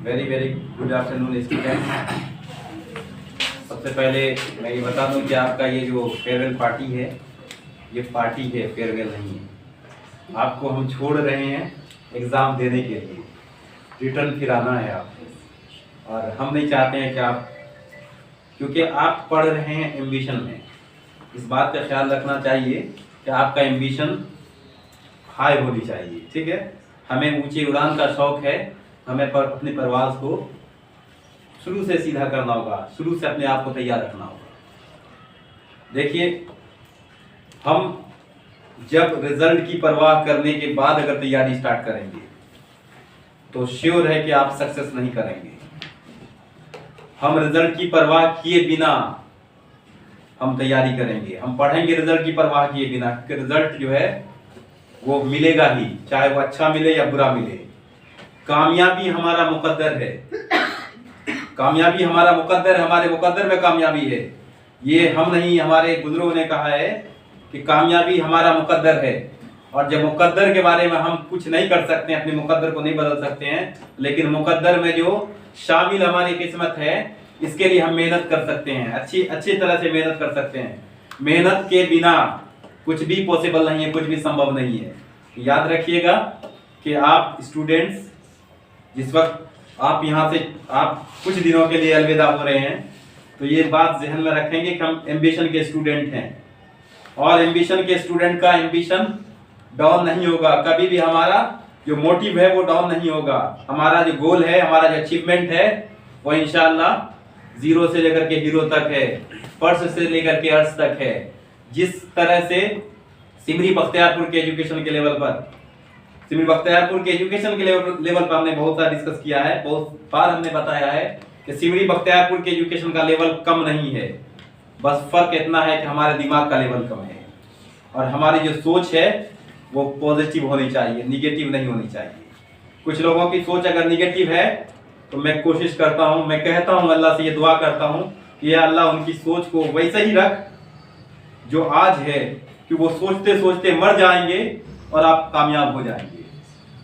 Very very good afternoon students. सबसे पहले मैं ये बता दूं कि आपका ये जो फेयरवेल पार्टी है, ये पार्टी है, फेयरवेल नहीं है। आपको हम छोड़ रहे हैं एग्ज़ाम देने के लिए, रिटर्न फिर आना है आपको। और हम नहीं चाहते हैं कि आप, क्योंकि आप पढ़ रहे हैं एम्बिशन में, इस बात का ख्याल रखना चाहिए कि आपका एम्बिशन हाई होनी चाहिए। ठीक है, हमें ऊंची उड़ान का शौक है, हमें अपने परवाज़ को शुरू से सीधा करना होगा, शुरू से अपने आप को तैयार रखना होगा। देखिए, हम जब रिजल्ट की परवाह करने के बाद अगर तैयारी स्टार्ट करेंगे तो श्योर है कि आप सक्सेस नहीं करेंगे। हम रिजल्ट की परवाह किए बिना हम तैयारी करेंगे, हम पढ़ेंगे रिजल्ट की परवाह किए बिना, कि रिजल्ट जो है वो मिलेगा ही, चाहे वो अच्छा मिले या बुरा मिले। कामयाबी हमारा मुकद्दर है, कामयाबी हमारा मुकद्दर है, हमारे मुकद्दर में कामयाबी है। ये हम नहीं, हमारे बुजुर्गों ने कहा है कि कामयाबी हमारा मुकद्दर है। और जब मुकद्दर के बारे में हम कुछ नहीं कर सकते हैं, अपने मुकद्दर को नहीं बदल सकते हैं, लेकिन मुकद्दर में जो शामिल हमारी किस्मत है, इसके लिए हम मेहनत कर सकते हैं, अच्छी तरह से मेहनत कर सकते हैं। मेहनत के बिना कुछ भी पॉसिबल नहीं है, कुछ भी संभव नहीं है। याद रखिएगा कि आप स्टूडेंट्स, जिस वक्त आप यहाँ से आप कुछ दिनों के लिए अलविदा हो रहे हैं, तो ये बात ज़हन में रखेंगे कि हम एम्बिशन के स्टूडेंट हैं, और एम्बिशन के स्टूडेंट का एम्बिशन डाउन नहीं होगा कभी भी। हमारा जो मोटिव है वो डाउन नहीं होगा, हमारा जो गोल है, हमारा जो अचीवमेंट है, वो इंशाल्लाह जीरो से लेकर के हीरो तक है, फर्श से लेकर के अर्श तक है। जिस तरह से सिमरी बख्तियारपुर के एजुकेशन के लेवल पर, सिमरी बख्तियारपुर के एजुकेशन के लेवल पर हमने बहुत सारा डिस्कस किया है, बहुत बार हमने बताया है कि सिमरी बख्तियारपुर के एजुकेशन का लेवल कम नहीं है, बस फर्क इतना है कि हमारे दिमाग का लेवल कम है, और हमारी जो सोच है वो पॉजिटिव होनी चाहिए, निगेटिव नहीं होनी चाहिए। कुछ लोगों की सोच अगर निगेटिव है तो मैं कोशिश करता हूँ, मैं कहता हूँ, अल्लाह से ये दुआ करता हूँ कि या अल्लाह उनकी सोच को वैसे ही रख जो आज है, कि वो सोचते सोचते मर जाएंगे और आप कामयाब हो जाएंगे।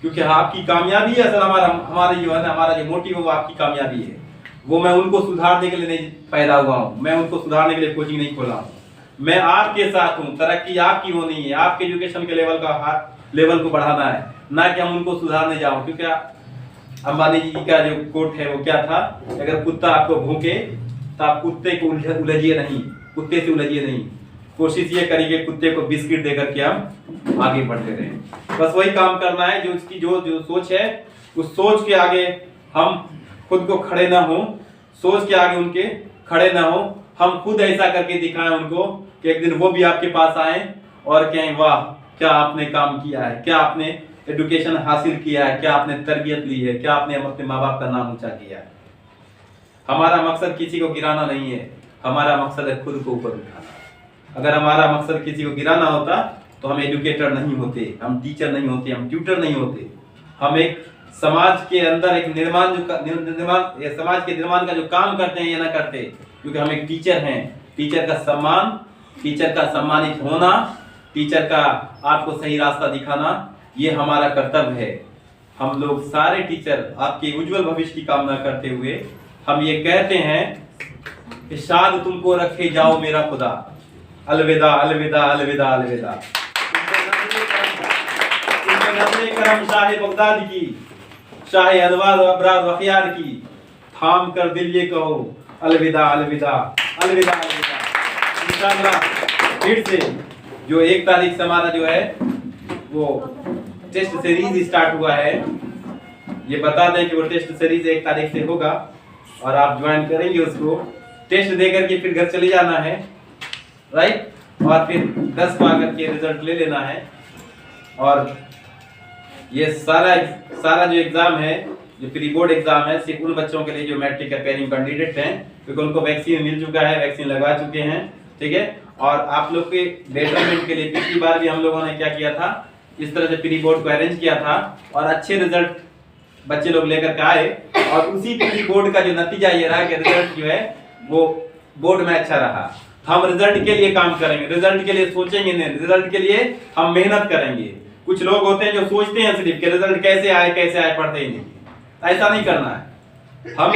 क्योंकि आपकी कामयाबी है असल, हमारे जो है ना, हमारा जो मोटिव है वो आपकी कामयाबी है। वो मैं उनको सुधारने के लिए नहीं पैदा हुआ हूँ, मैं उनको सुधारने के लिए कोचिंग नहीं खोला हूँ, मैं आपके साथ हूँ। तरक्की आपकी होनी है, आपके एजुकेशन के लेवल को बढ़ाना है, ना कि हम उनको सुधारने जाओ। क्योंकि अंबानी जी का जो कोट है वो क्या था, अगर कुत्ता आपको भूखे तो आप कुत्ते को उलझिए नहीं, कुत्ते से उलझिए नहीं, कोशिश ये करिए कुत्ते को बिस्किट देकर के हम आगे बढ़ते रहें। बस वही काम करना है, जो उसकी जो सोच है, उस सोच के आगे हम खुद को खड़े ना हो, सोच के आगे उनके खड़े ना हो, हम खुद ऐसा करके दिखाएं उनको कि एक दिन वो भी आपके पास आए और कहें वाह क्या आपने काम किया है, क्या आपने एजुकेशन हासिल किया है, क्या आपने तरबियत ली है, क्या आपने अपने माँ बाप का नाम ऊंचा किया है। हमारा मकसद किसी को गिराना नहीं है, हमारा मकसद है खुद को ऊपर उठाना। अगर हमारा मकसद किसी को गिराना होता तो हम एजुकेटर नहीं होते, हम टीचर नहीं होते, हम ट्यूटर नहीं होते। हम एक समाज के अंदर एक समाज के निर्माण का जो काम करते हैं ये ना करते, क्योंकि हम एक टीचर हैं। टीचर का सम्मान, टीचर का सम्मानित होना, टीचर का आपको सही रास्ता दिखाना, ये हमारा कर्तव्य है। हम लोग सारे टीचर आपके उज्जवल भविष्य की कामना करते हुए हम ये कहते हैं कि शाद तुमको रखे जाओ मेरा खुदा, अलविदा अलविदा अलविदा अलविदा। करम शाह बगदाद की, शाह अनवार अबरार वखियार की, थाम कर दिल ये कहो अलविदा अलविदा अलविदा अलविदा। इंशाअल्लाह फिर से जो 1 तारीख से हमारा जो है वो टेस्ट सीरीज स्टार्ट हुआ है, ये बता दें कि वो टेस्ट सीरीज 1 तारीख से होगा और आप ज्वाइन करेंगे उसको। टेस्ट देकर के फिर घर चले जाना है, राइट, और फिर 10 पा करके रिजल्ट ले लेना है। और ये सारा जो एग्जाम है, जो प्री बोर्ड एग्जाम है, सिर्फ उन बच्चों के लिए जो मैट्रिक अपेयरिंग कैंडिडेट हैं, क्योंकि उनको वैक्सीन मिल चुका है, वैक्सीन लगवा चुके हैं। ठीक है, और आप लोग के बेटरमेंट के लिए पिछली बार भी हम लोगों ने क्या किया था, इस तरह से प्री बोर्ड को अरेंज किया था और अच्छे रिजल्ट बच्चे लोग लेकर के आए, और उसी प्री बोर्ड का जो नतीजा ये रहा कि रिजल्ट जो है वो बोर्ड में अच्छा रहा। हम रिजल्ट के लिए काम करेंगे, रिजल्ट के लिए सोचेंगे नहीं, रिजल्ट के लिए हम मेहनत करेंगे। कुछ लोग होते हैं जो सोचते हैं सिर्फ कि रिजल्ट कैसे आए पढ़ते ही नहीं। ऐसा नहीं करना है, हम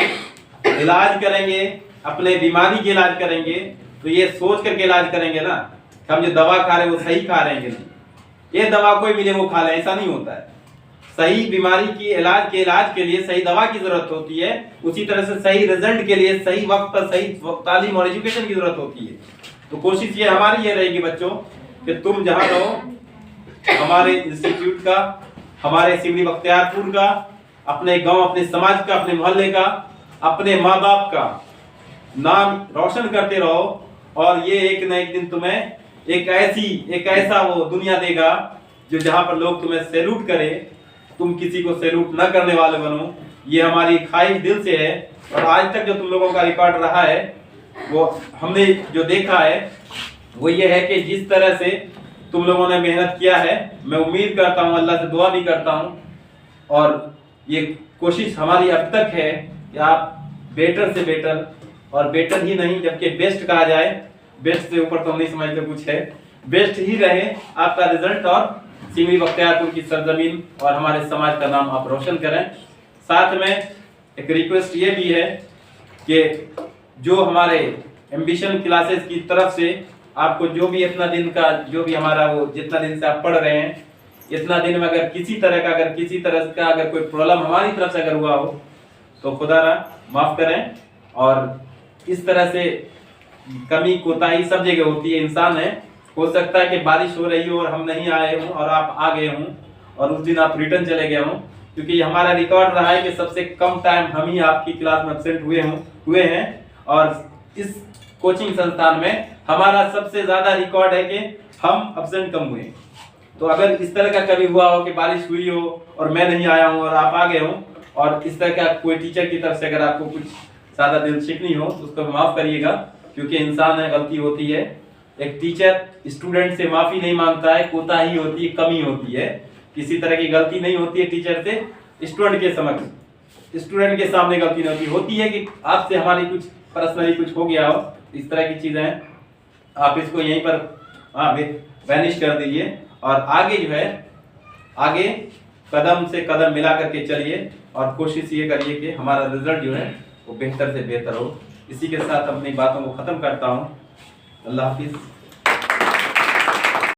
इलाज करेंगे, अपने बीमारी के इलाज करेंगे तो ये सोच करके इलाज करेंगे ना कि हम जो दवा खा रहे हैं वो सही खा रहे हैं कि नहीं। ये दवा कोई मिले वो खा ले, ऐसा नहीं होता है। सही बीमारी की इलाज के लिए सही दवा की जरूरत होती है, उसी तरह से सही रिजल्ट के लिए सही वक्त पर सही तालीम और एजुकेशन की जरूरत होती है। तो कोशिश ये हमारी ये रहेगी बच्चों कि तुम जहां रहो, हमारे इंस्टीट्यूट का, हमारे सिमरी बख्तियारपुर का, अपने गांव, अपने समाज का, अपने मोहल्ले का, अपने माँ बाप का नाम रोशन करते रहो। और ये एक न एक दिन तुम्हें एक ऐसा वो दुनिया देगा जो जहां पर लोग तुम्हें सैल्यूट करे, तुम किसी को सैल्यूट न करने वाले बनो। ये हमारी ख्वाहिश दिल से है। और आज तक जो तुम लोगों का रिकॉर्ड रहा है वो हमने जो देखा है वो ये है कि जिस तरह से तुम लोगों ने मेहनत किया है, मैं उम्मीद करता हूँ, अल्लाह से दुआ भी करता हूँ और ये कोशिश हमारी अब तक है कि आप बेटर से बेटर, और बेटर ही नहीं जबकि बेस्ट कहा जाए, बेस्ट से ऊपर तो हम नहीं समझते कुछ है, बेस्ट ही रहे आपका रिजल्ट और सिमरी बख्तियारपुर की सरजमीन और हमारे समाज का नाम आप रोशन करें। साथ में एक रिक्वेस्ट ये भी है कि जो हमारे एम्बिशन क्लासेस की तरफ से आपको जो भी इतना दिन का जो भी हमारा वो जितना दिन से आप पढ़ रहे हैं, इतना दिन में अगर किसी तरह का अगर कोई प्रॉब्लम हमारी तरफ से अगर हुआ हो तो खुदारा माफ करें। और इस तरह से कमी कोताही सब जगह होती है, इंसान है। हो सकता है कि बारिश हो रही हो और हम नहीं आए हों और आप आ गए हों और उस दिन आप रिटर्न चले गए हों, क्योंकि हमारा रिकॉर्ड रहा है कि सबसे कम टाइम हम ही आपकी क्लास में एब्सेंट हुए हैं। और इस कोचिंग संस्थान में हमारा सबसे ज्यादा रिकॉर्ड है कि हम एब्सेंट कम हुए। तो अगर इस तरह का कभी हुआ हो कि बारिश हुई हो और मैं नहीं आया हूं और आप आ गए हो और इस तरह का कोई टीचर की तरफ से अगर आपको कुछ ज्यादा दिल शिकनी हो तो उसको माफ करिएगा, क्योंकि इंसान है, गलती होती है। एक टीचर स्टूडेंट से माफी नहीं मांगता है, कोताही होती है, कमी होती है, किसी तरह की गलती नहीं होती है टीचर से स्टूडेंट के समक्ष, स्टूडेंट के सामने गलती नहीं होती है कि आपसे हमारी कुछ पर्सनली कुछ हो गया हो, इस तरह की चीजें हैं। आप इसको यहीं पर वैनिश कर दीजिए और आगे जो है आगे कदम से कदम मिला करके चलिए और कोशिश ये करिए कि हमारा रिजल्ट जो है वो बेहतर से बेहतर हो। इसी के साथ अपनी बातों को खत्म करता हूँ। अल्लाह हाफिज।